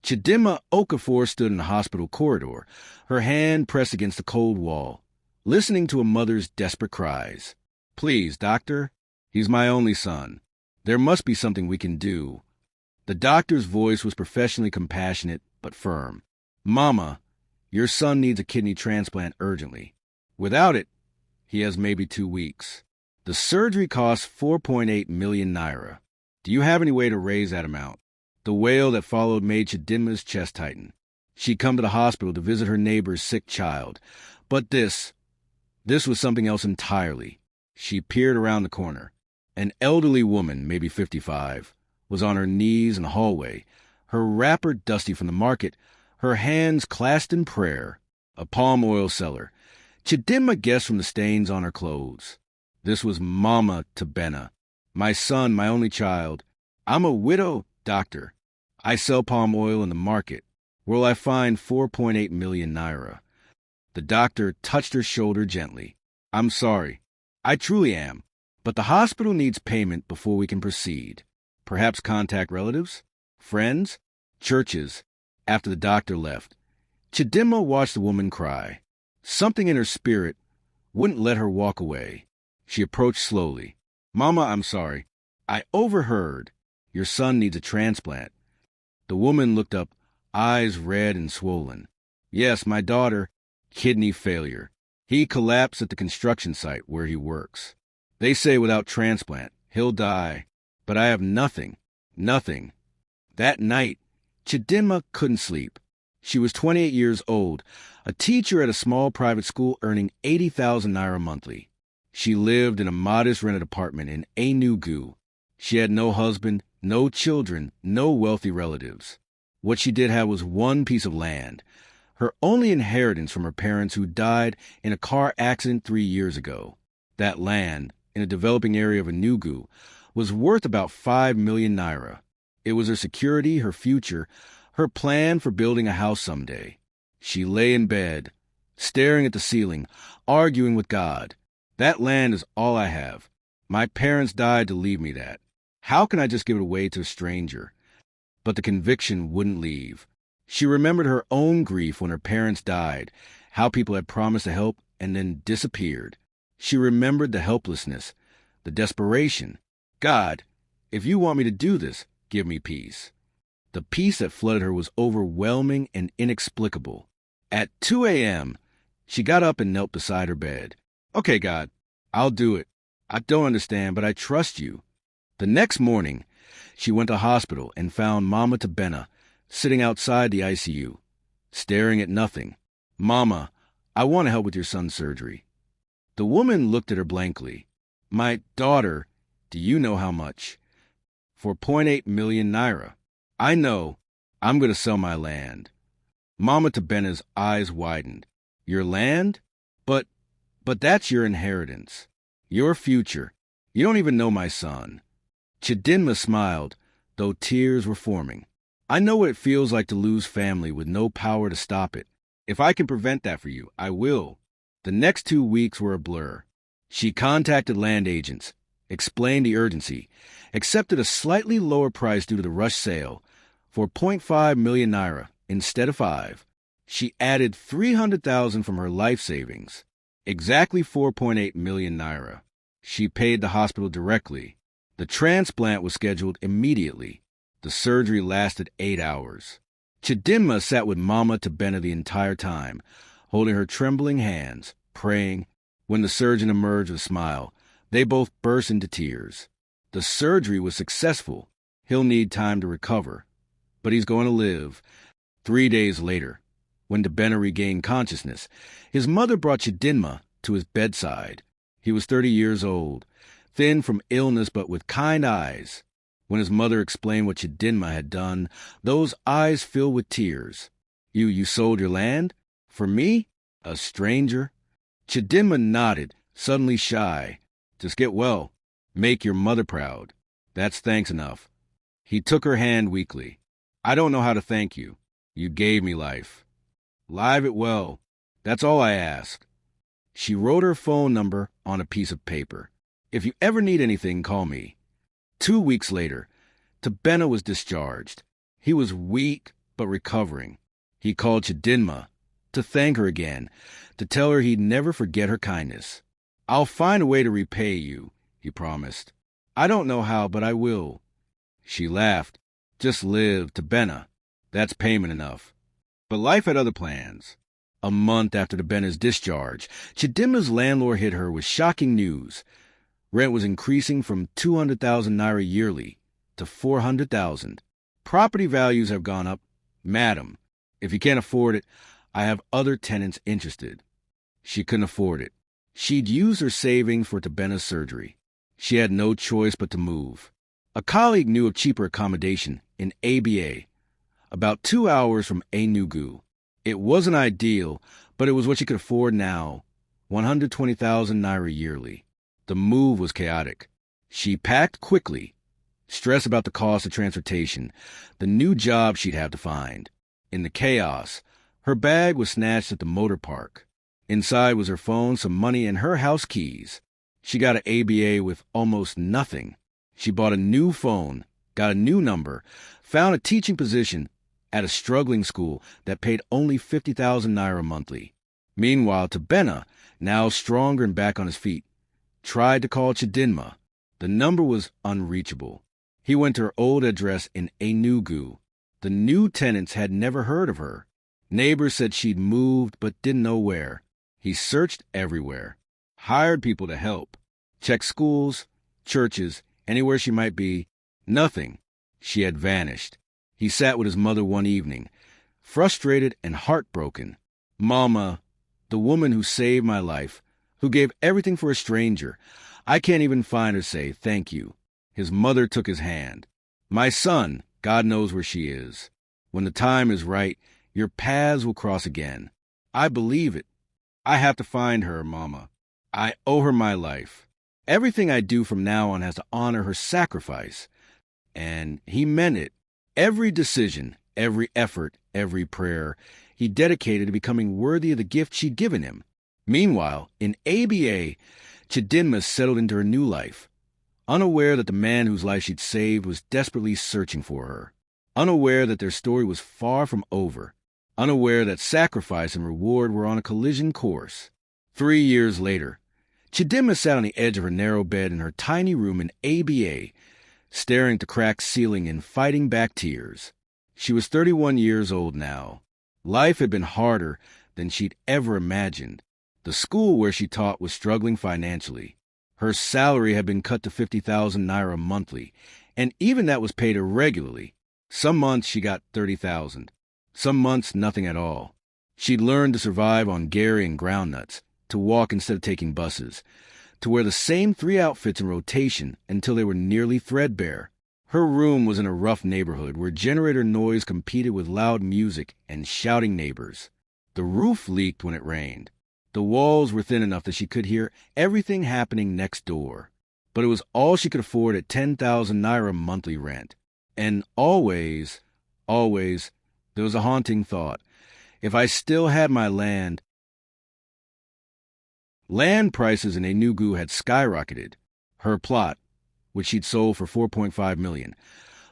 Chidinma Okafor stood in the hospital corridor, her hand pressed against the cold wall, listening to a mother's desperate cries. "Please, doctor, he's my only son. There must be something we can do." The doctor's voice was professionally compassionate but firm. "Mama, your son needs a kidney transplant urgently. Without it, he has maybe 2 weeks. The surgery costs 4.8 million naira. Do you have any way to raise that amount?" The wail that followed made Chidinma's chest tighten. She'd come to the hospital to visit her neighbor's sick child. But this was something else entirely. She peered around the corner. An elderly woman, maybe 55, was on her knees in the hallway, her wrapper dusty from the market, her hands clasped in prayer, a palm oil seller. Chidinma guessed from the stains on her clothes. This was Mama Tobenna. "My son, my only child. I'm a widow, doctor. I sell palm oil in the market. Where will I find 4.8 million naira? The doctor touched her shoulder gently. "I'm sorry. I truly am. But the hospital needs payment before we can proceed. Perhaps contact relatives, friends, churches." After the doctor left, Chidinma watched the woman cry. Something in her spirit wouldn't let her walk away. She approached slowly. "Mama, I'm sorry. I overheard. Your son needs a transplant." The woman looked up, eyes red and swollen. "Yes, my daughter. Kidney failure. He collapsed at the construction site where he works. They say without transplant, he'll die. But I have nothing. Nothing." That night, Chidinma couldn't sleep. She was 28 years old, a teacher at a small private school earning 80,000 naira monthly. She lived in a modest rented apartment in Enugu. She had no husband, no children, no wealthy relatives. What she did have was one piece of land, her only inheritance from her parents who died in a car accident 3 years ago. That land, in a developing area of Enugu, was worth about 5 million naira. It was her security, her future, her plan for building a house someday. She lay in bed, staring at the ceiling, arguing with God. "That land is all I have. My parents died to leave me that. How can I just give it away to a stranger?" But the conviction wouldn't leave. She remembered her own grief when her parents died, how people had promised to help and then disappeared. She remembered the helplessness, the desperation. "God, if you want me to do this, give me peace." The peace that flooded her was overwhelming and inexplicable. At 2 a.m., she got up and knelt beside her bed. "Okay, God, I'll do it. I don't understand, but I trust you." The next morning, she went to the hospital and found Mama Tobenna sitting outside the ICU, staring at nothing. "Mama, I want to help with your son's surgery." The woman looked at her blankly. "My daughter, do you know how much?" "For 0.8 million naira. I know. I'm going to sell my land." Mama Tobenna's eyes widened. "Your land? But that's your inheritance. Your future. You don't even know my son." Chidinma smiled, though tears were forming. "I know what it feels like to lose family with no power to stop it. If I can prevent that for you, I will." The next 2 weeks were a blur. She contacted land agents, explained the urgency, accepted a slightly lower price due to the rush sale for 0.5 million naira instead of 5. She added 300,000 from her life savings, exactly 4.8 million naira. She paid the hospital directly. The transplant was scheduled immediately. The surgery lasted 8 hours. Chidinma sat with Mama Tobenna the entire time, holding her trembling hands, praying. When the surgeon emerged with a smile, they both burst into tears. The surgery was successful. He'll need time to recover, but he's going to live. 3 days later, when Tobenna regained consciousness, his mother brought Chidinma to his bedside. He was 30 years old, thin from illness but with kind eyes. When his mother explained what Chidinma had done, those eyes filled with tears. You sold your land? For me? A stranger?" Chidinma nodded, suddenly shy. "Just get well. Make your mother proud. That's thanks enough." He took her hand weakly. "I don't know how to thank you. You gave me life. Live it well. That's all I ask." She wrote her phone number on a piece of paper. "If you ever need anything, call me." 2 weeks later, Tobenna was discharged. He was weak, but recovering. He called Chidinma to thank her again, to tell her he'd never forget her kindness. "I'll find a way to repay you," he promised. "I don't know how, but I will." She laughed. "Just live, Tobenna. That's payment enough." But life had other plans. A month after Tobenna's discharge, Chidinma's landlord hit her with shocking news. Rent was increasing from 200,000 naira yearly to 400,000. "Property values have gone up. Madam, if you can't afford it, I have other tenants interested." She couldn't afford it. She'd used her savings for Tobenna's surgery. She had no choice but to move. A colleague knew of cheaper accommodation in ABA, about 2 hours from Enugu. It wasn't ideal, but it was what she could afford now, 120,000 naira yearly. The move was chaotic. She packed quickly, stressed about the cost of transportation, the new job she'd have to find. In the chaos, her bag was snatched at the motor park. Inside was her phone, some money, and her house keys. She got an ABA with almost nothing. She bought a new phone, got a new number, found a teaching position at a struggling school that paid only 50,000 naira monthly. Meanwhile, Tobenna, now stronger and back on his feet, tried to call Chidinma. The number was unreachable. He went to her old address in Enugu. The new tenants had never heard of her. Neighbors said she'd moved but didn't know where. He searched everywhere, hired people to help, checked schools, churches, anywhere she might be. Nothing. She had vanished. He sat with his mother one evening, frustrated and heartbroken. "Mama, the woman who saved my life, who gave everything for a stranger, I can't even find her say thank you." His mother took his hand. "My son, God knows where she is. When the time is right, your paths will cross again. I believe it. I have to find her, Mama. I owe her my life. Everything I do from now on has to honor her sacrifice." And he meant it. Every decision, every effort, every prayer, he dedicated to becoming worthy of the gift she'd given him. Meanwhile, in ABA, Chidinma settled into her new life, unaware that the man whose life she'd saved was desperately searching for her, unaware that their story was far from over, unaware that sacrifice and reward were on a collision course. 3 years later, Chidinma sat on the edge of her narrow bed in her tiny room in ABA, staring at the cracked ceiling and fighting back tears. She was 31 years old now. Life had been harder than she'd ever imagined. The school where she taught was struggling financially. Her salary had been cut to 50,000 naira monthly, and even that was paid irregularly. Some months she got 30,000. Some months nothing at all. She'd learned to survive on gari and groundnuts, to walk instead of taking buses, to wear the same 3 outfits in rotation until they were nearly threadbare. Her room was in a rough neighborhood where generator noise competed with loud music and shouting neighbors. The roof leaked when it rained. The walls were thin enough that she could hear everything happening next door. But it was all she could afford at 10,000 naira monthly rent. And always, there was a haunting thought. If I still had my land... Land prices in Enugu had skyrocketed. Her plot, which she'd sold for 4.5 million,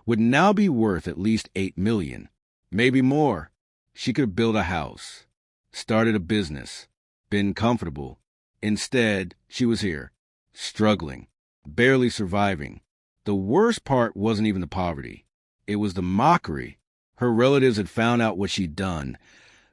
would now be worth at least 8 million. Maybe more. She could have built a house, started a business, been comfortable. Instead, she was here, struggling, barely surviving. The worst part wasn't even the poverty. It was the mockery. Her relatives had found out what she'd done,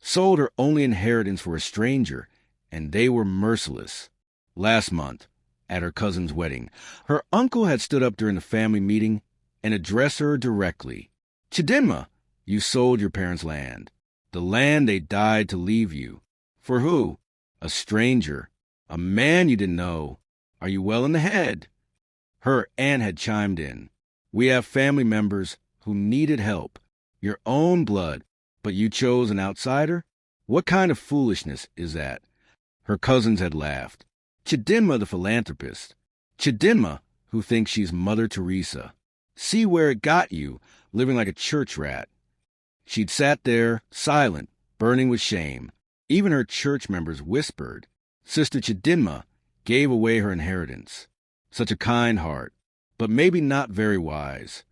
sold her only inheritance for a stranger, and they were merciless. Last month, at her cousin's wedding, her uncle had stood up during the family meeting and addressed her directly. "Chidinma, you sold your parents' land. The land they died to leave you. For who? A stranger. A man you didn't know. Are you well in the head?" Her aunt had chimed in. "We have family members who needed help. Your own blood, but you chose an outsider? What kind of foolishness is that?" Her cousins had laughed. Chidinma the philanthropist. Chidinma who thinks she's Mother Teresa. See where it got you, living like a church rat. She'd sat there, silent, burning with shame. Even her church members whispered. Sister Chidinma gave away her inheritance. Such a kind heart, but maybe not very wise.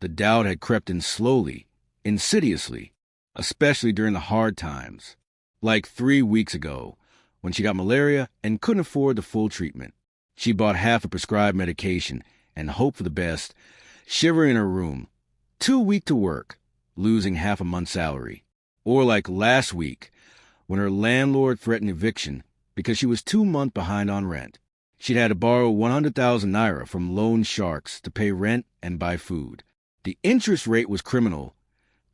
The doubt had crept in slowly, insidiously, especially during the hard times. Like 3 weeks ago, when she got malaria and couldn't afford the full treatment. She bought half the prescribed medication and hoped for the best, shivering in her room, too weak to work, losing half a month's salary. Or like last week, when her landlord threatened eviction because she was 2 months behind on rent. She'd had to borrow 100,000 naira from loan sharks to pay rent and buy food. The interest rate was criminal,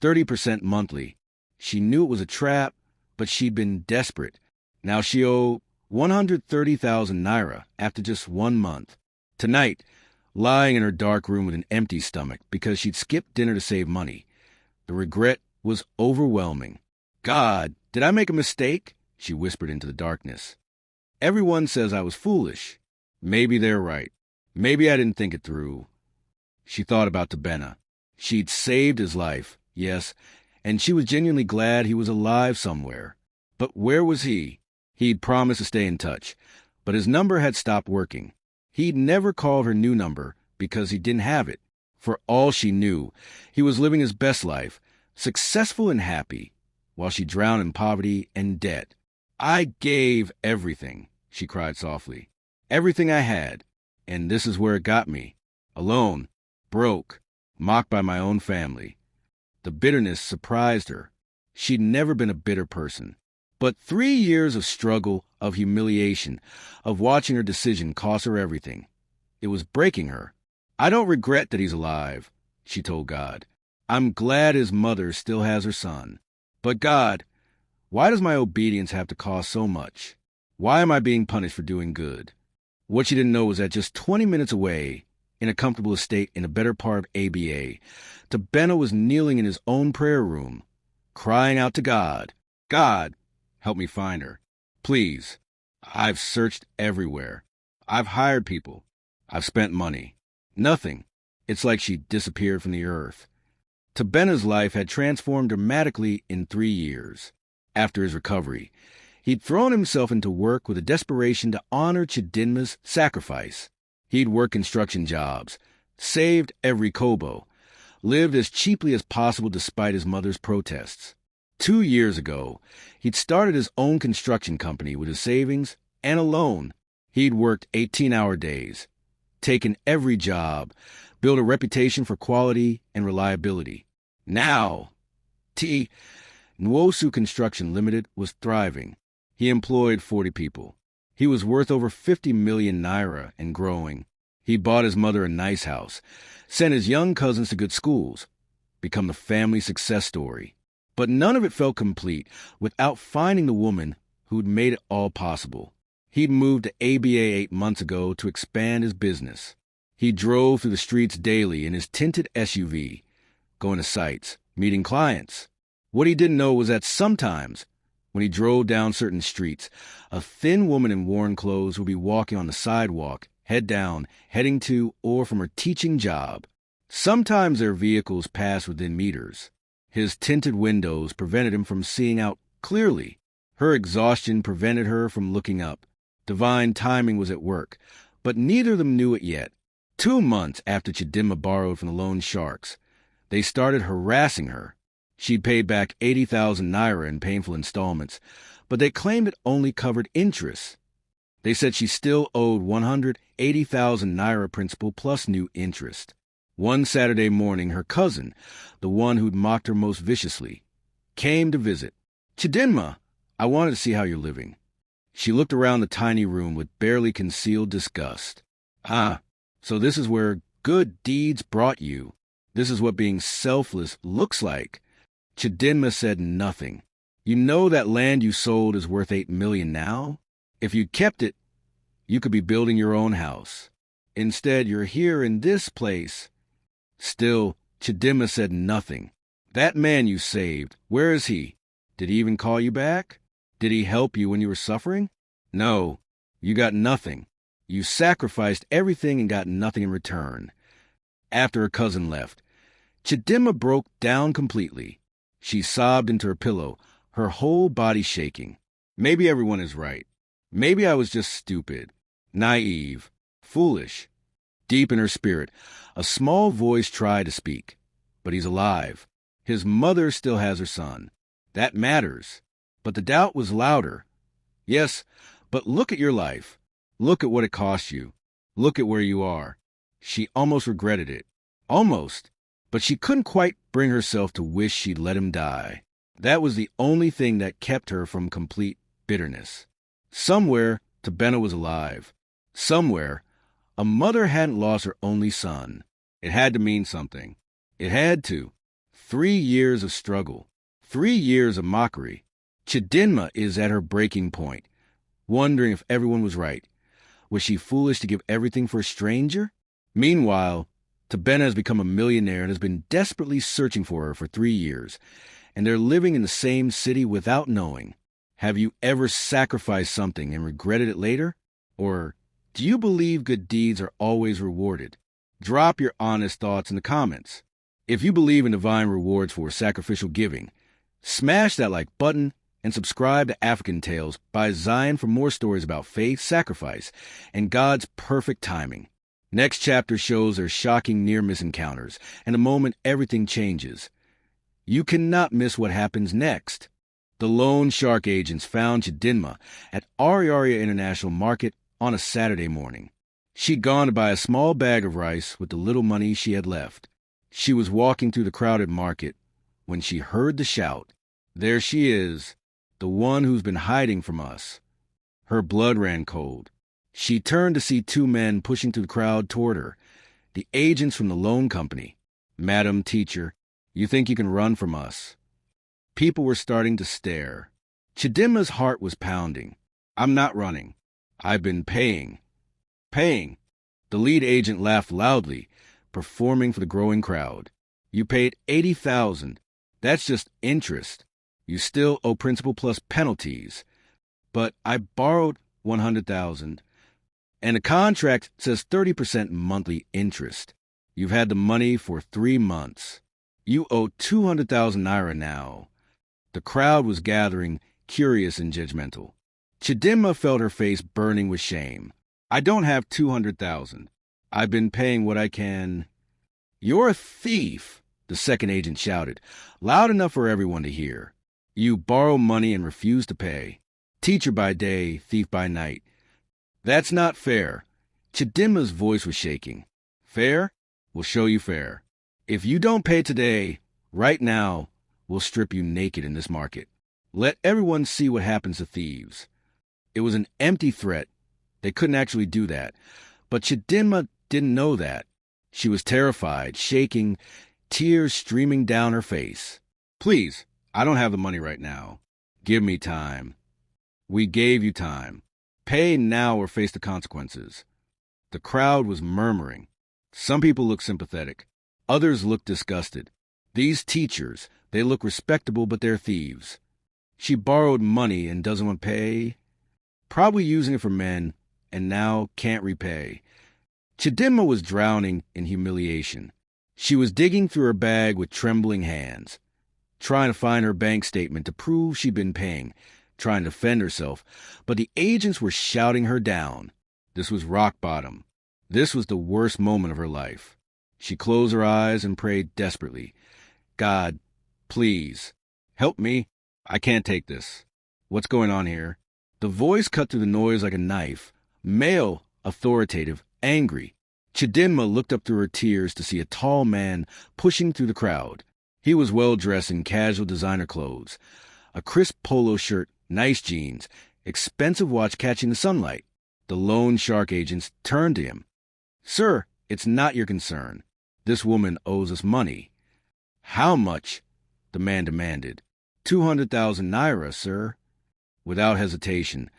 30% monthly. She knew it was a trap, but she'd been desperate. Now she owed 130,000 naira after just 1 month. Tonight, lying in her dark room with an empty stomach because she'd skipped dinner to save money, the regret was overwhelming. God, did I make a mistake? She whispered into the darkness. Everyone says I was foolish. Maybe they're right. Maybe I didn't think it through. She thought about Tobenna. She'd saved his life, yes, and she was genuinely glad he was alive somewhere. But where was he? He'd promised to stay in touch, but his number had stopped working. He'd never called her new number because he didn't have it. For all she knew, he was living his best life, successful and happy, while she drowned in poverty and debt. I gave everything, she cried softly. Everything I had, and this is where it got me. Alone, broke, mocked by my own family. The bitterness surprised her. She'd never been a bitter person. But 3 years of struggle, of humiliation, of watching her decision cost her everything. It was breaking her. I don't regret that he's alive, she told God. I'm glad his mother still has her son. But God, why does my obedience have to cost so much? Why am I being punished for doing good? What she didn't know was that just 20 minutes away, in a comfortable estate in a better part of ABA, Tobenna was kneeling in his own prayer room, crying out to God, God, help me find her. Please. I've searched everywhere. I've hired people. I've spent money. Nothing. It's like she disappeared from the earth. Tobenna's life had transformed dramatically in 3 years. After his recovery, he'd thrown himself into work with a desperation to honor Chidinma's sacrifice. He'd worked construction jobs, saved every kobo, lived as cheaply as possible despite his mother's protests. 2 years ago, he'd started his own construction company with his savings and a loan. He'd worked 18-hour days, taken every job, built a reputation for quality and reliability. Now, Nwosu Construction Limited was thriving. He employed 40 people. He was worth over 50 million naira and growing. He bought his mother a nice house, sent his young cousins to good schools, become the family success story. But none of it felt complete without finding the woman who'd made it all possible. He'd moved to ABA 8 months ago to expand his business. He drove through the streets daily in his tinted SUV, going to sites, meeting clients. What he didn't know was that sometimes, when he drove down certain streets, a thin woman in worn clothes would be walking on the sidewalk, head down, heading to or from her teaching job. Sometimes their vehicles passed within meters. His tinted windows prevented him from seeing out clearly. Her exhaustion prevented her from looking up. Divine timing was at work, but neither of them knew it yet. 2 months after Chidinma borrowed from the loan sharks, they started harassing her. She'd paid back 80,000 naira in painful installments, but they claimed it only covered interest. They said she still owed 180,000 naira principal plus new interest. One Saturday morning, her cousin, the one who'd mocked her most viciously, came to visit. Chidinma, I wanted to see how you're living. She looked around the tiny room with barely concealed disgust. Ah, so this is where good deeds brought you. This is what being selfless looks like. Chidinma said nothing. You know that land you sold is worth 8 million now? If you kept it, you could be building your own house. Instead, you're here in this place. Still, Chidinma said nothing. That man you saved, where is he? Did he even call you back? Did he help you when you were suffering? No, you got nothing. You sacrificed everything and got nothing in return. After her cousin left, Chidinma broke down completely. She sobbed into her pillow, her whole body shaking. Maybe everyone is right. Maybe I was just stupid, naive, foolish. Deep in her spirit, a small voice tried to speak. But he's alive. His mother still has her son. That matters. But the doubt was louder. Yes, but look at your life. Look at what it cost you. Look at where you are. She almost regretted it. Almost. But she couldn't quite bring herself to wish she'd let him die. That was the only thing that kept her from complete bitterness. Somewhere, Tobenna was alive. Somewhere, a mother hadn't lost her only son. It had to mean something. It had to. 3 years of struggle. 3 years of mockery. Chidinma is at her breaking point, wondering if everyone was right. Was she foolish to give everything for a stranger? Meanwhile, Tobenna has become a millionaire and has been desperately searching for her for 3 years, and they're living in the same city without knowing. Have you ever sacrificed something and regretted it later? Or do you believe good deeds are always rewarded? Drop your honest thoughts in the comments. If you believe in divine rewards for sacrificial giving, smash that like button and subscribe to African Tales by Zion for more stories about faith, sacrifice, and God's perfect timing. Next chapter shows their shocking near-miss encounters and the moment everything changes. You cannot miss what happens next. The lone shark agents found Chidinma at Ariaria International Market on a Saturday morning. She'd gone to buy a small bag of rice with the little money she had left. She was walking through the crowded market when she heard the shout. There she is, the one who's been hiding from us. Her blood ran cold. She turned to see 2 men pushing through the crowd toward her, the agents from the loan company. Madam Teacher, you think you can run from us? People were starting to stare. Chidinma's heart was pounding. I'm not running. I've been paying. Paying. The lead agent laughed loudly, performing for the growing crowd. You paid $80,000. That's just interest. You still owe principal plus penalties. But I borrowed $100,000, and the contract says 30% monthly interest. You've had the money for 3 months. You owe 200,000 naira now. The crowd was gathering, curious and judgmental. Chidinma felt her face burning with shame. I don't have 200,000. I've been paying what I can. You're a thief, the second agent shouted, loud enough for everyone to hear. You borrow money and refuse to pay. Teacher by day, thief by night. That's not fair. Chidinma's voice was shaking. Fair? We'll show you fair. If you don't pay today, right now, we'll strip you naked in this market. Let everyone see what happens to thieves. It was an empty threat. They couldn't actually do that. But Chidinma didn't know that. She was terrified, shaking, tears streaming down her face. Please, I don't have the money right now. Give me time. We gave you time. Pay now or face the consequences. The crowd was murmuring. Some people looked sympathetic. Others looked disgusted. These teachers, they look respectable, but they're thieves. She borrowed money and doesn't want to pay. Probably using it for men, and now can't repay. Chidinma was drowning in humiliation. She was digging through her bag with trembling hands, trying to find her bank statement to prove she'd been paying, trying to defend herself, but the agents were shouting her down. This was rock bottom. This was the worst moment of her life. She closed her eyes and prayed desperately. God, please, help me. I can't take this. What's going on here? The voice cut through the noise like a knife. Male, authoritative, angry. Chidinma looked up through her tears to see a tall man pushing through the crowd. He was well-dressed in casual designer clothes. A crisp polo shirt, nice jeans, expensive watch catching the sunlight. The lone shark agents turned to him. Sir, it's not your concern. This woman owes us money. How much? The man demanded. 200,000 naira, sir. Without hesitation,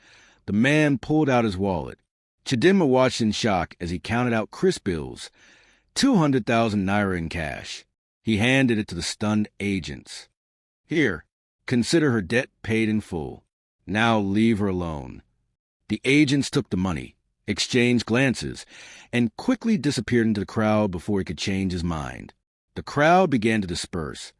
the man pulled out his wallet. Chidinma watched in shock as he counted out crisp bills. 200,000 naira in cash. He handed it to the stunned agents. Here, consider her debt paid in full. Now leave her alone. The agents took the money, exchanged glances, and quickly disappeared into the crowd before he could change his mind. The crowd began to disperse,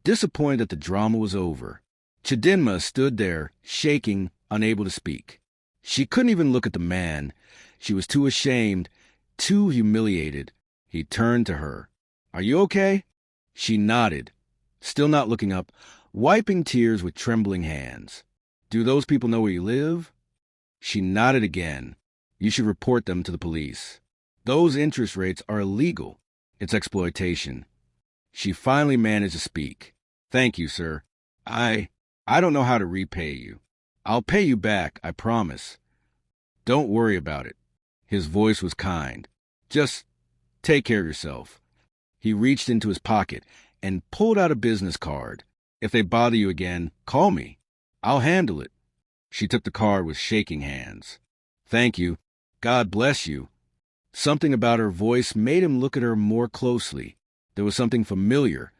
disappointed that the drama was over. Chidinma stood there, shaking, unable to speak. She couldn't even look at the man. She was too ashamed, too humiliated. He turned to her. Are you okay? She nodded. still not looking up, wiping tears with trembling hands. Do those people know where you live? She nodded again. You should report them to the police. Those interest rates are illegal. It's exploitation. She finally managed to speak. Thank you, sir. I don't know how to repay you. I'll pay you back, I promise. Don't worry about it. His voice was kind. Just take care of yourself. He reached into his pocket and pulled out a business card. If they bother you again, call me. I'll handle it. She took the card with shaking hands. Thank you. God bless you. Something about her voice made him look at her more closely. There was something familiar,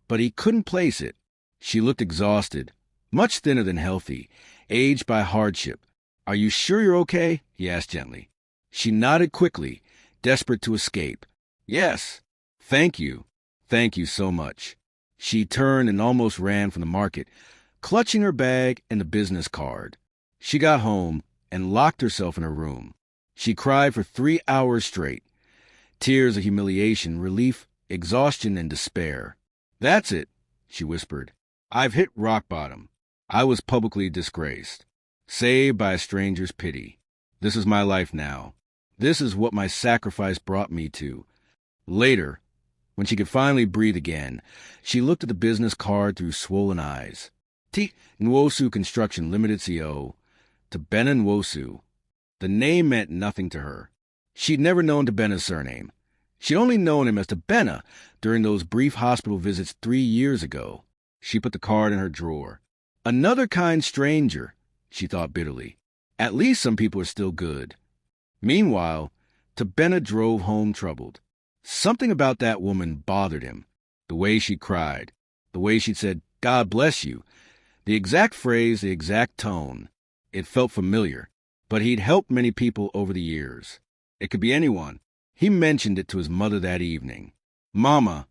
but he couldn't place it. She looked exhausted, much thinner than healthy, aged by hardship. Are you sure you're okay? He asked gently. She nodded quickly, desperate to escape. Yes. Thank you. Thank you so much. She turned and almost ran from the market, clutching her bag and the business card. She got home and locked herself in her room. She cried for 3 hours straight. Tears of humiliation, relief, exhaustion, and despair. That's it, she whispered. I've hit rock bottom. I was publicly disgraced, saved by a stranger's pity. This is my life now. This is what my sacrifice brought me to. Later, when she could finally breathe again, she looked at the business card through swollen eyes. T. Nwosu Construction Limited CO. Tobenna Nwosu. The name meant nothing to her. She'd never known Tobenna's surname. She'd only known him as Tobenna during those brief hospital visits 3 years ago. She put the card in her drawer. Another kind stranger, she thought bitterly. At least some people are still good. Meanwhile, Tobenna drove home troubled. Something about that woman bothered him. The way she cried. The way she'd said, God bless you. The exact phrase, the exact tone. It felt familiar. But he'd helped many people over the years. It could be anyone. He mentioned it to his mother that evening. Mama,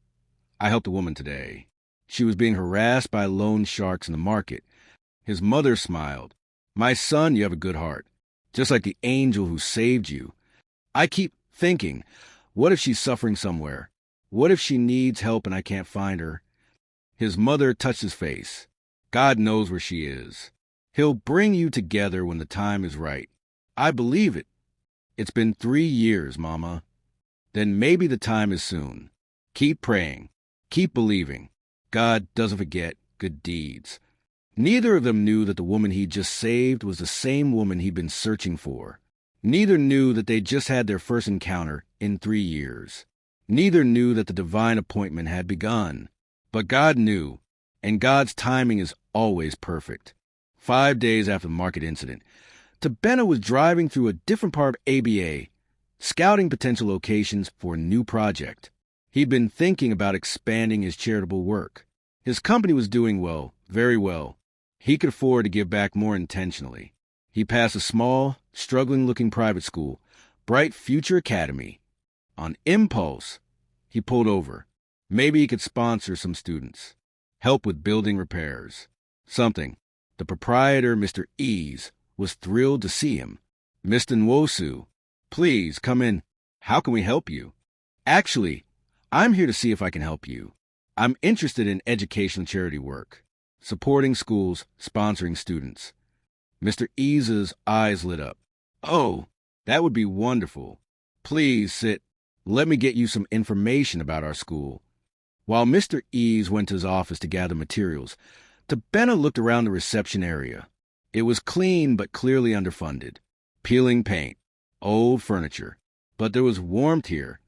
I helped a woman today. She was being harassed by loan sharks in the market. His mother smiled. My son, you have a good heart. Just like the angel who saved you. I keep thinking, what if she's suffering somewhere? What if she needs help and I can't find her? His mother touched his face. God knows where she is. He'll bring you together when the time is right. I believe it. It's been 3 years, Mama. Then maybe the time is soon. Keep praying. Keep believing. God doesn't forget good deeds. Neither of them knew that the woman he'd just saved was the same woman he'd been searching for. Neither knew that they'd just had their first encounter in 3 years. Neither knew that the divine appointment had begun. But God knew, and God's timing is always perfect. 5 days after the market incident, Tobenna was driving through a different part of ABA, scouting potential locations for a new project. He'd been thinking about expanding his charitable work. His company was doing well, very well. He could afford to give back more intentionally. He passed a small, struggling-looking private school, Bright Future Academy. On impulse, he pulled over. Maybe he could sponsor some students, help with building repairs. Something. The proprietor, Mr. Ease, was thrilled to see him. Mr. Nwosu, please come in. How can we help you? Actually, I'm here to see if I can help you. I'm interested in educational charity work, supporting schools, sponsoring students. Mr. Ease's eyes lit up. Oh, that would be wonderful. Please sit. Let me get you some information about our school. While Mr. Ease went to his office to gather materials, Tobenna looked around the reception area. It was clean but clearly underfunded. Peeling paint, old furniture. But there was warmth here.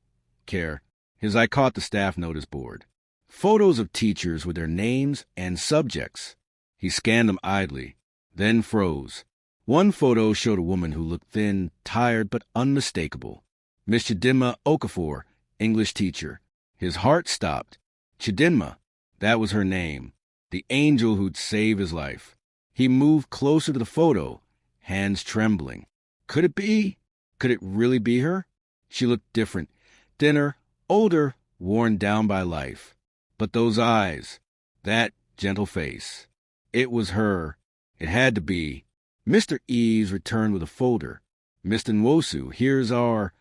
Care. His eye caught the staff notice board. Photos of teachers with their names and subjects. He scanned them idly, then froze. One photo showed a woman who looked thin, tired, but unmistakable. Miss Chidinma Okafor, English teacher. His heart stopped. Chidinma, that was her name. The angel who'd save his life. He moved closer to the photo, hands trembling. Could it be? Could it really be her? She looked different, thinner, older, worn down by life. But those eyes, that gentle face. It was her. It had to be. Mr. Eves returned with a folder. Mr. Nwosu, here's our...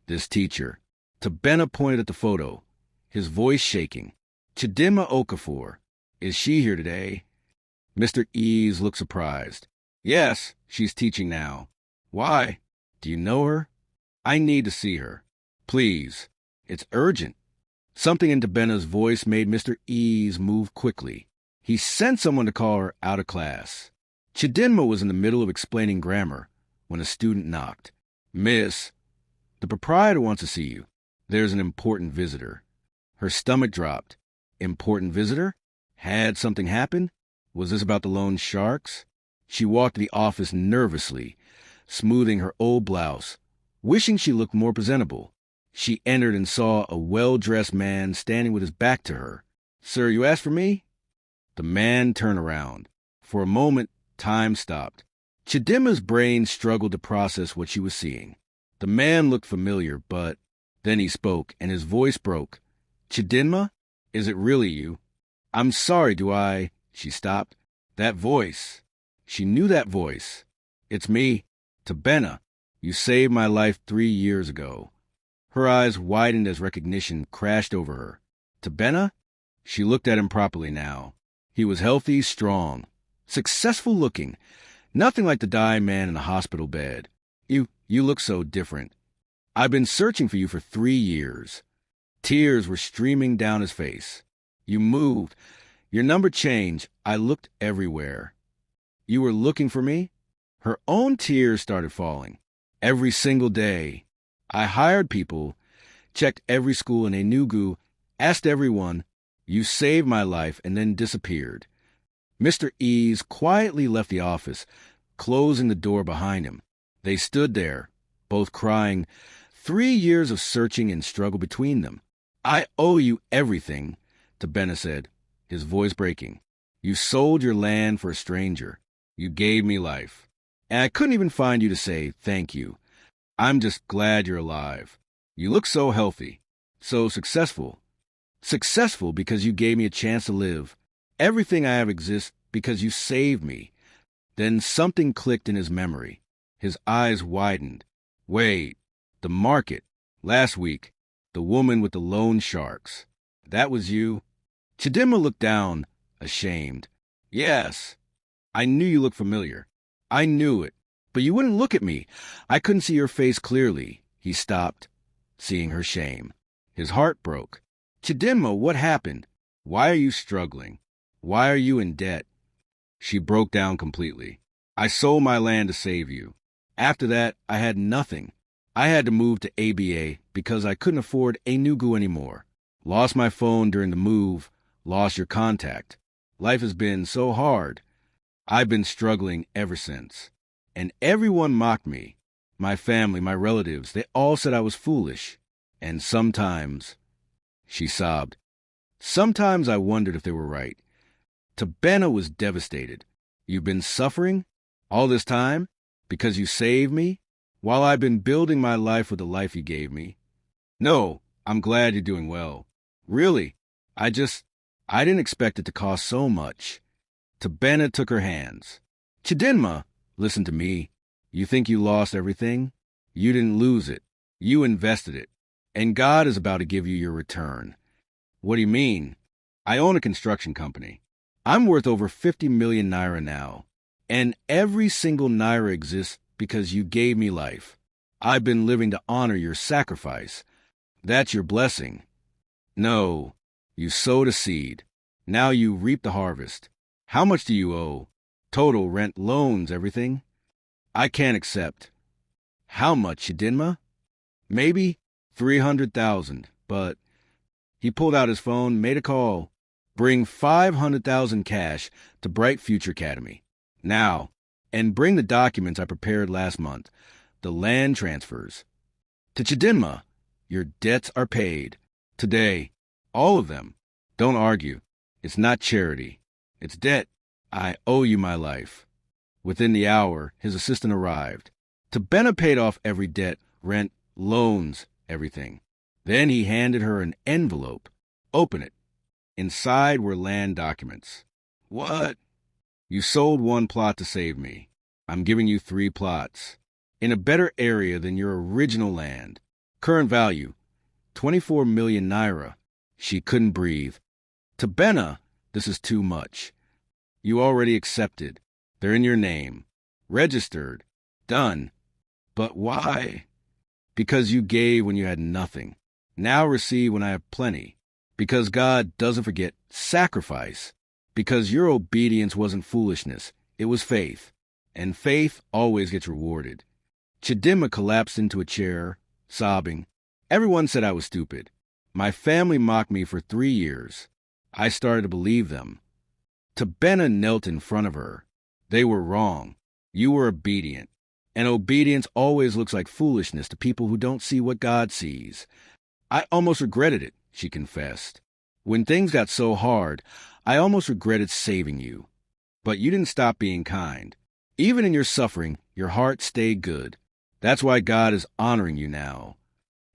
This teacher. Tobenna pointed at the photo, his voice shaking. Chidinma Okafor. Is she here today? Mr. Ease looked surprised. Yes, she's teaching now. Why? Do you know her? I need to see her. Please. It's urgent. Something in Tobenna's voice made Mr. Ease move quickly. He sent someone to call her out of class. Chidinma was in the middle of explaining grammar when a student knocked. Miss, the proprietor wants to see you. There's an important visitor. Her stomach dropped. Important visitor? Had something happened? Was this about the loan sharks? She walked to the office nervously, smoothing her old blouse, wishing she looked more presentable. She entered and saw a well-dressed man standing with his back to her. Sir, you asked for me? The man turned around. For a moment, time stopped. Chidinma's brain struggled to process what she was seeing. The man looked familiar, but then he spoke, and his voice broke. Chidinma? Is it really you? I'm sorry, do I... She stopped. That voice. She knew that voice. It's me, Tobenna. You saved my life 3 years ago. Her eyes widened as recognition crashed over her. Tobenna? She looked at him properly now. He was healthy, strong, successful looking. Nothing like the dying man in a hospital bed. You look so different. I've been searching for you for 3 years. Tears were streaming down his face. You moved. Your number changed. I looked everywhere. You were looking for me? Her own tears started falling. Every single day. I hired people, checked every school in Enugu, asked everyone. You saved my life and then disappeared. Mr. Ease quietly left the office, closing the door behind him. They stood there, both crying, 3 years of searching and struggle between them. I owe you everything, Tobenna said, his voice breaking. You sold your land for a stranger. You gave me life. And I couldn't even find you to say thank you. I'm just glad you're alive. You look so healthy, so successful. Successful because you gave me a chance to live. Everything I have exists because you saved me. Then something clicked in his memory. His eyes widened. Wait, the market. Last week, the woman with the loan sharks. That was you? Chidinma looked down, ashamed. Yes. I knew you looked familiar. I knew it. But you wouldn't look at me. I couldn't see your face clearly. He stopped, seeing her shame. His heart broke. Chidinma, what happened? Why are you struggling? Why are you in debt? She broke down completely. I sold my land to save you. After that, I had nothing. I had to move to ABA because I couldn't afford Enugu anymore. Lost my phone during the move, lost your contact. Life has been so hard. I've been struggling ever since. And everyone mocked me. My family, my relatives, they all said I was foolish. And sometimes, she sobbed, sometimes I wondered if they were right. Tobenna was devastated. You've been suffering all this time because you saved me while I've been building my life with the life you gave me. No, I'm glad you're doing well. Really, I didn't expect it to cost so much. Tobenna took her hands. Chidinma, listen to me. You think you lost everything? You didn't lose it. You invested it. And God is about to give you your return. What do you mean? I own a construction company. I'm worth over 50 million naira now. And every single naira exists because you gave me life. I've been living to honor your sacrifice. That's your blessing. No, you sowed a seed. Now you reap the harvest. How much do you owe? Total, rent, loans, everything? I can't accept. How much, Chidinma? Maybe 300,000, but... He pulled out his phone, made a call. Bring 500,000 cash to Bright Future Academy. Now, and bring the documents I prepared last month, the land transfers. To Chidinma, your debts are paid. Today, all of them. Don't argue. It's not charity. It's debt. I owe you my life. Within the hour, his assistant arrived. Tobenna paid off every debt, rent, loans, everything. Then he handed her an envelope. Open it. Inside were land documents. What? You sold 1 plot to save me. I'm giving you 3 plots. In a better area than your original land. Current value, 24 million naira. She couldn't breathe. Tobenna, this is too much. You already accepted. They're in your name. Registered. Done. But why? Because you gave when you had nothing. Now receive when I have plenty. Because God doesn't forget sacrifice. Because your obedience wasn't foolishness. It was faith. And faith always gets rewarded. Chidinma collapsed into a chair, sobbing. Everyone said I was stupid. My family mocked me for 3 years. I started to believe them. Tobenna knelt in front of her. They were wrong. You were obedient. And obedience always looks like foolishness to people who don't see what God sees. I almost regretted it, she confessed. When things got so hard, I almost regretted saving you. But you didn't stop being kind. Even in your suffering, your heart stayed good. That's why God is honoring you now.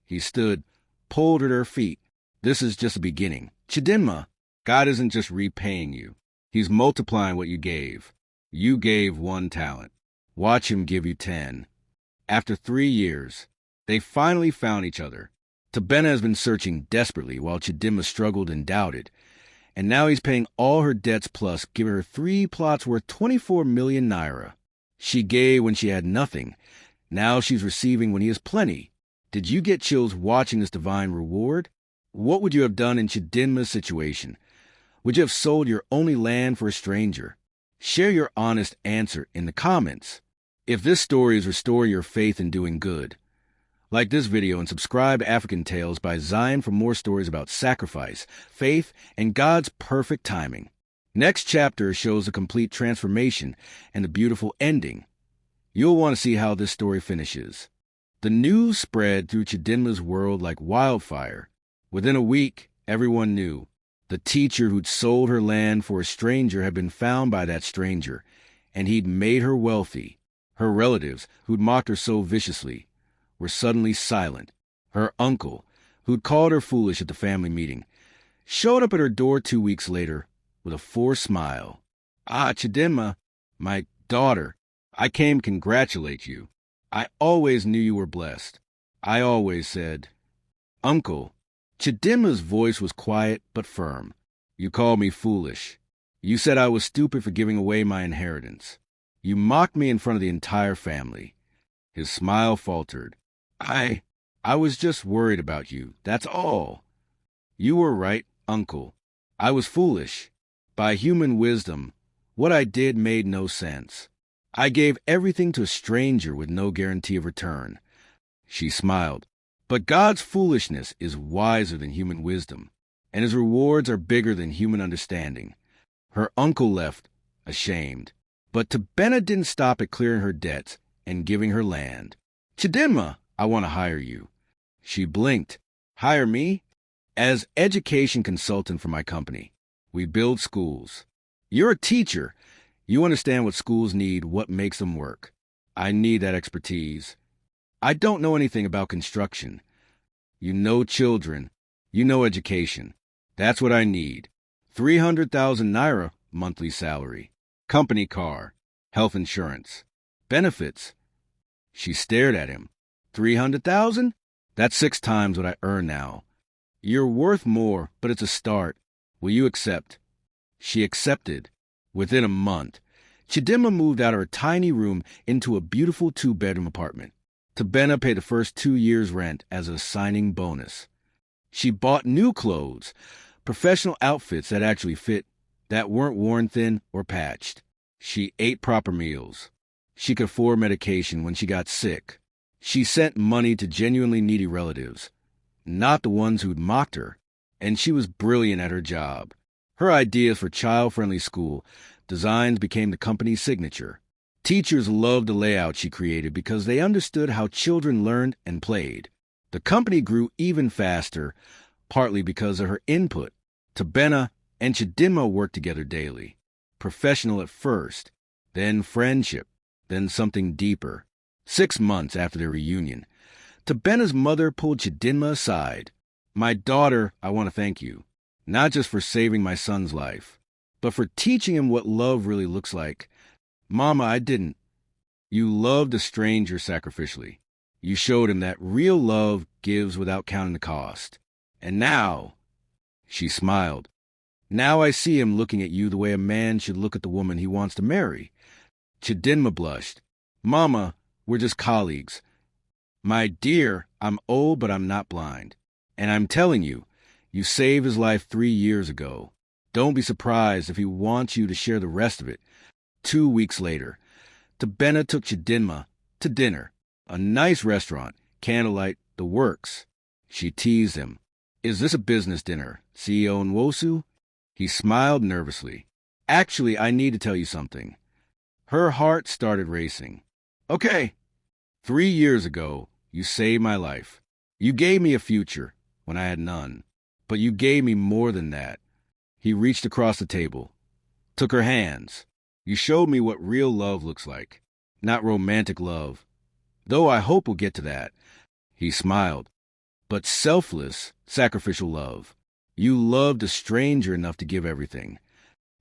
He stood, pulled at her feet. This is just the beginning. Chidinma, God isn't just repaying you. He's multiplying what you gave. You gave 1 talent. Watch him give you 10. After 3 years, they finally found each other. Tobenna has been searching desperately while Chidinma struggled and doubted. And now he's paying all her debts plus giving her 3 plots worth 24 million naira. She gave when she had nothing. Now she's receiving when he has plenty. Did you get chills watching this divine reward? What would you have done in Chidinma's situation? Would you have sold your only land for a stranger? Share your honest answer in the comments. If this story is restoring your faith in doing good, like this video and subscribe to African Tales by Zion for more stories about sacrifice, faith, and God's perfect timing. Next chapter shows a complete transformation and a beautiful ending. You'll want to see how this story finishes. The news spread through Chidinma's world like wildfire. Within a week, everyone knew. The teacher who'd sold her land for a stranger had been found by that stranger, and he'd made her wealthy. Her relatives, who'd mocked her so viciously, were suddenly silent. Her uncle, who'd called her foolish at the family meeting, showed up at her door 2 weeks later with a forced smile. "Ah, Chidinma, my daughter, I came to congratulate you. I always knew you were blessed. I always said." "Uncle." Chidinma's voice was quiet but firm. "You called me foolish. You said I was stupid for giving away my inheritance. You mocked me in front of the entire family." His smile faltered. I was just worried about you, that's all." "You were right, Uncle. I was foolish. By human wisdom, what I did made no sense. I gave everything to a stranger with no guarantee of return." She smiled. "But God's foolishness is wiser than human wisdom, and his rewards are bigger than human understanding." Her uncle left, ashamed. But Tobenna didn't stop at clearing her debts and giving her land. "Chidinma, I want to hire you." She blinked. "Hire me?" "As education consultant for my company. We build schools. You're a teacher. You understand what schools need, what makes them work. I need that expertise. I don't know anything about construction. You know children. You know education. That's what I need. 300,000 naira monthly salary. Company car. Health insurance. Benefits." She stared at him. 300,000? That's 6 times what I earn now. You're worth more, but it's a start. Will you accept? She accepted. Within a month, Chidinma moved out of her tiny room into a beautiful 2-bedroom apartment. Tobenna paid the first 2 years' rent as a signing bonus. She bought new clothes, professional outfits that actually fit, that weren't worn thin or patched. She ate proper meals. She could afford medication when she got sick. She sent money to genuinely needy relatives, not the ones who'd mocked her. And she was brilliant at her job. Her ideas for child-friendly school designs became the company's signature. Teachers loved the layout she created because they understood how children learned and played. The company grew even faster, partly because of her input. Tobenna and Chidinma worked together daily. Professional at first, then friendship, then something deeper. 6 months after their reunion, Tobenna's mother pulled Chidinma aside. "My daughter, I want to thank you, not just for saving my son's life, but for teaching him what love really looks like. Mama, I didn't. You loved a stranger sacrificially. You showed him that real love gives without counting the cost. And now," she smiled, Now I see him looking at you the way a man should look at the woman he wants to marry. Chidinma blushed. Mama, we're just colleagues. My dear, I'm old, but I'm not blind. And I'm telling you, you saved his life 3 years ago. Don't be surprised if he wants you to share the rest of it. 2 weeks later, Tobenna took Chidinma to dinner. A nice restaurant, candlelight, the works. She teased him. Is this a business dinner, CEO Nwosu? He smiled nervously. Actually, I need to tell you something. Her heart started racing. Okay. 3 years ago, you saved my life. You gave me a future when I had none. But you gave me more than that. He reached across the table, took her hands. You showed me what real love looks like, not romantic love. Though I hope we'll get to that. He smiled. But selfless, sacrificial love. You loved a stranger enough to give everything.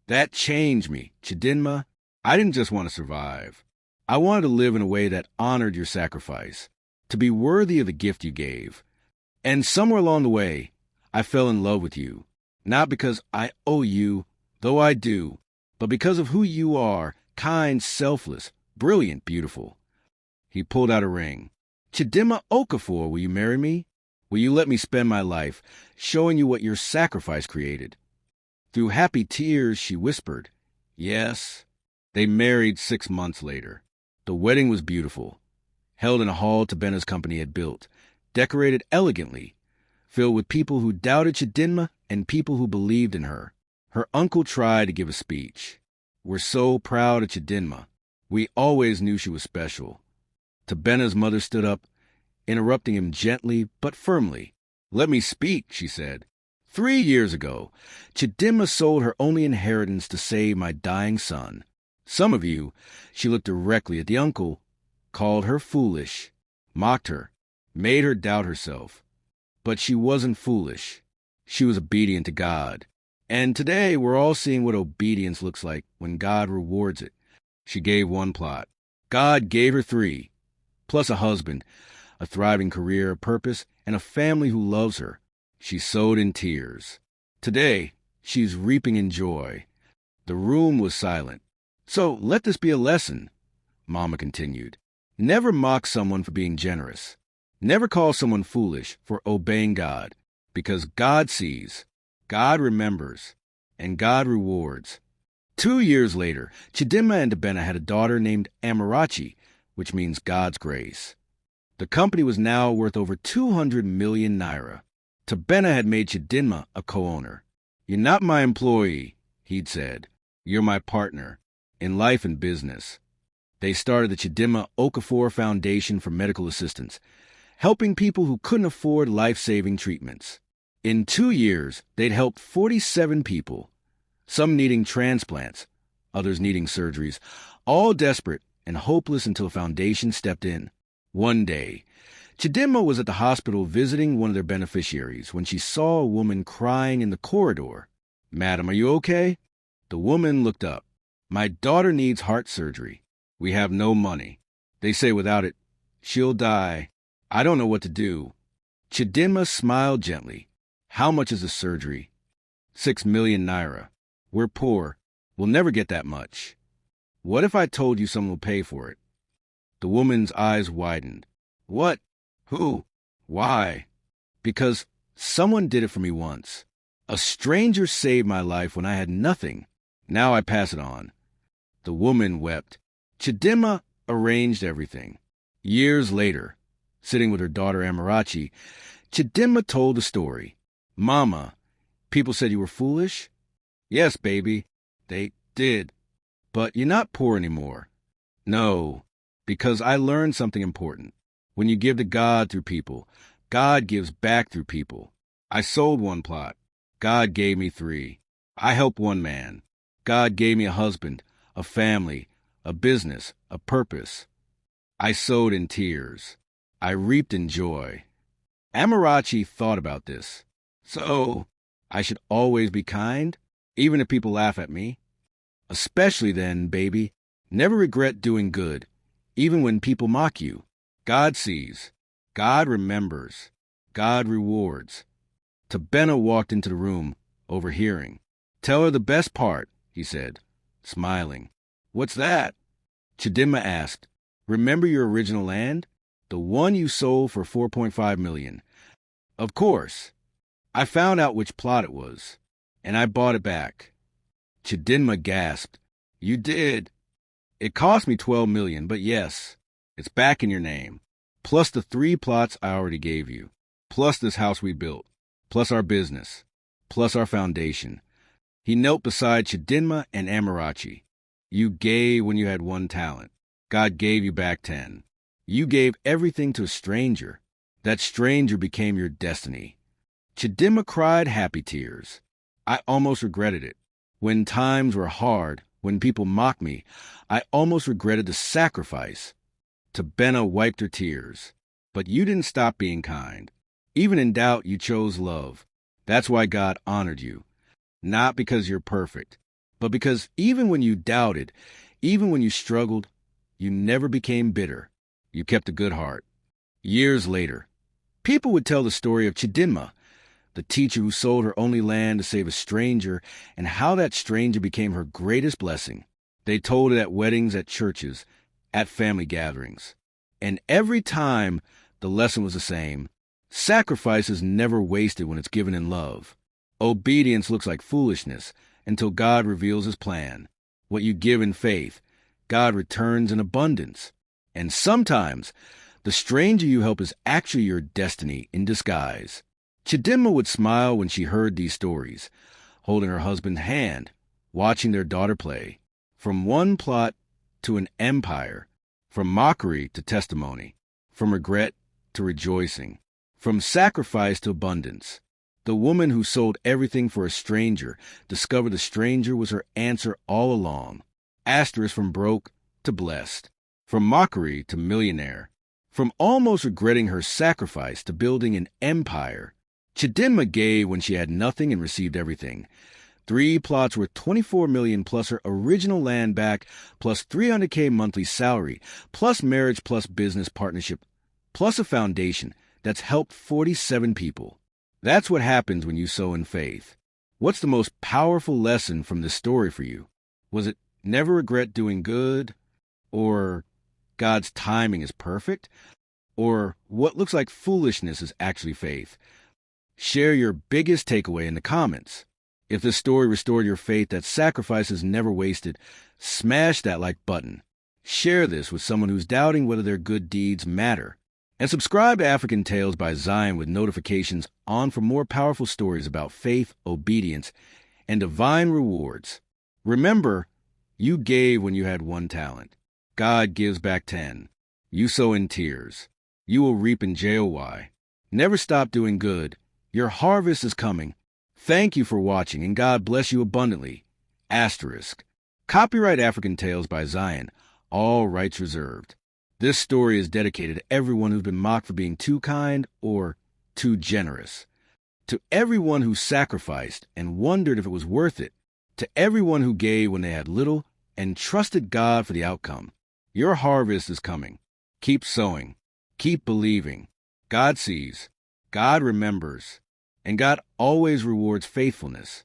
That changed me, Chidinma. I didn't just want to survive. I wanted to live in a way that honored your sacrifice, to be worthy of the gift you gave. And somewhere along the way, I fell in love with you. Not because I owe you, though I do, but because of who you are, kind, selfless, brilliant, beautiful. He pulled out a ring. Chidinma Okafor, will you marry me? Will you let me spend my life showing you what your sacrifice created? Through happy tears, she whispered, yes. They married 6 months later. The wedding was beautiful, held in a hall Tobenna's company had built, decorated elegantly, filled with people who doubted Chidinma and people who believed in her. Her uncle tried to give a speech. We're so proud of Chidinma. We always knew she was special. Tobenna's mother stood up, interrupting him gently but firmly. Let me speak, she said. 3 years ago, Chidinma sold her only inheritance to save my dying son. Some of you, she looked directly at the uncle, called her foolish, mocked her, made her doubt herself. But she wasn't foolish. She was obedient to God. And today we're all seeing what obedience looks like when God rewards it. She gave 1 plot. God gave her 3, plus a husband, a thriving career, a purpose, and a family who loves her. She sowed in tears. Today, she's reaping in joy. The room was silent. So let this be a lesson, Mama continued. Never mock someone for being generous. Never call someone foolish for obeying God, because God sees, God remembers, and God rewards. 2 years later, Chidinma and Tobenna had a daughter named Amarachi, which means God's grace. The company was now worth over 200 million naira. Tobenna had made Chidinma a co-owner. You're not my employee, he'd said. You're my partner, in life and business. They started the Chidinma Okafor Foundation for Medical Assistance, helping people who couldn't afford life-saving treatments. In 2 years, they'd helped 47 people, some needing transplants, others needing surgeries, all desperate and hopeless until the foundation stepped in. One day, Chidinma was at the hospital visiting one of their beneficiaries when she saw a woman crying in the corridor. Madam, are you okay? The woman looked up. My daughter needs heart surgery. We have no money. They say without it, she'll die. I don't know what to do. Chidinma smiled gently. How much is the surgery? 6 million naira. We're poor. We'll never get that much. What if I told you someone will pay for it? The woman's eyes widened. What? Who? Why? Because someone did it for me once. A stranger saved my life when I had nothing. Now I pass it on. The woman wept. Chidinma arranged everything. Years later, sitting with her daughter Amarachi, Chidinma told the story. Mama, people said you were foolish? Yes, baby, they did. But you're not poor anymore. No, because I learned something important. When you give to God through people, God gives back through people. I sold 1 plot. God gave me 3. I helped 1 man. God gave me a husband, a family, a business, a purpose. I sowed in tears. I reaped in joy. Amarachi thought about this. So, I should always be kind, even if people laugh at me. Especially then, baby. Never regret doing good, even when people mock you. God sees. God remembers. God rewards. Tobenna walked into the room, overhearing. Tell her the best part, he said, smiling. What's that? Chidinma asked. Remember your original land? The one you sold for 4.5 million. Of course. I found out which plot it was, and I bought it back. Chidinma gasped. You did? It cost me 12 million, but yes, it's back in your name. Plus the 3 plots I already gave you. Plus this house we built. Plus our business. Plus our foundation. He knelt beside Chidinma and Amarachi. You gave when you had 1 talent. God gave you back 10. You gave everything to a stranger. That stranger became your destiny. Chidinma cried happy tears. I almost regretted it. When times were hard, when people mocked me, I almost regretted the sacrifice. Tobenna wiped her tears. But you didn't stop being kind. Even in doubt, you chose love. That's why God honored you. Not because you're perfect, but because even when you doubted, even when you struggled, you never became bitter. You kept a good heart. Years later, people would tell the story of Chidinma, the teacher who sold her only land to save a stranger, and how that stranger became her greatest blessing. They told it at weddings, at churches, at family gatherings. And every time, the lesson was the same. Sacrifice is never wasted when it's given in love. Obedience looks like foolishness until God reveals his plan. What you give in faith, God returns in abundance. And sometimes, the stranger you help is actually your destiny in disguise. Chidinma would smile when she heard these stories, holding her husband's hand, watching their daughter play. From one plot to an empire, from mockery to testimony, from regret to rejoicing, from sacrifice to abundance. The woman who sold everything for a stranger discovered the stranger was her answer all along. Asterisk from broke to blessed, from mockery to millionaire, from almost regretting her sacrifice to building an empire. Chidinma gave when she had nothing and received everything. 3 plots worth 24 million plus her original land back, plus $300K monthly salary, plus marriage plus business partnership, plus a foundation that's helped 47 people. That's what happens when you sow in faith. What's the most powerful lesson from this story for you? Was it never regret doing good? Or God's timing is perfect? Or what looks like foolishness is actually faith? Share your biggest takeaway in the comments. If this story restored your faith that sacrifice is never wasted, smash that like button. Share this with someone who's doubting whether their good deeds matter. And subscribe to African Tales by Zion with notifications on for more powerful stories about faith, obedience, and divine rewards. Remember, you gave when you had 1 talent. God gives back 10. You sow in tears. You will reap in JOY. Never stop doing good. Your harvest is coming. Thank you for watching, and God bless you abundantly. Asterisk. Copyright African Tales by Zion. All rights reserved. This story is dedicated to everyone who's been mocked for being too kind or too generous. To everyone who sacrificed and wondered if it was worth it. To everyone who gave when they had little and trusted God for the outcome. Your harvest is coming. Keep sowing. Keep believing. God sees. God remembers. And God always rewards faithfulness.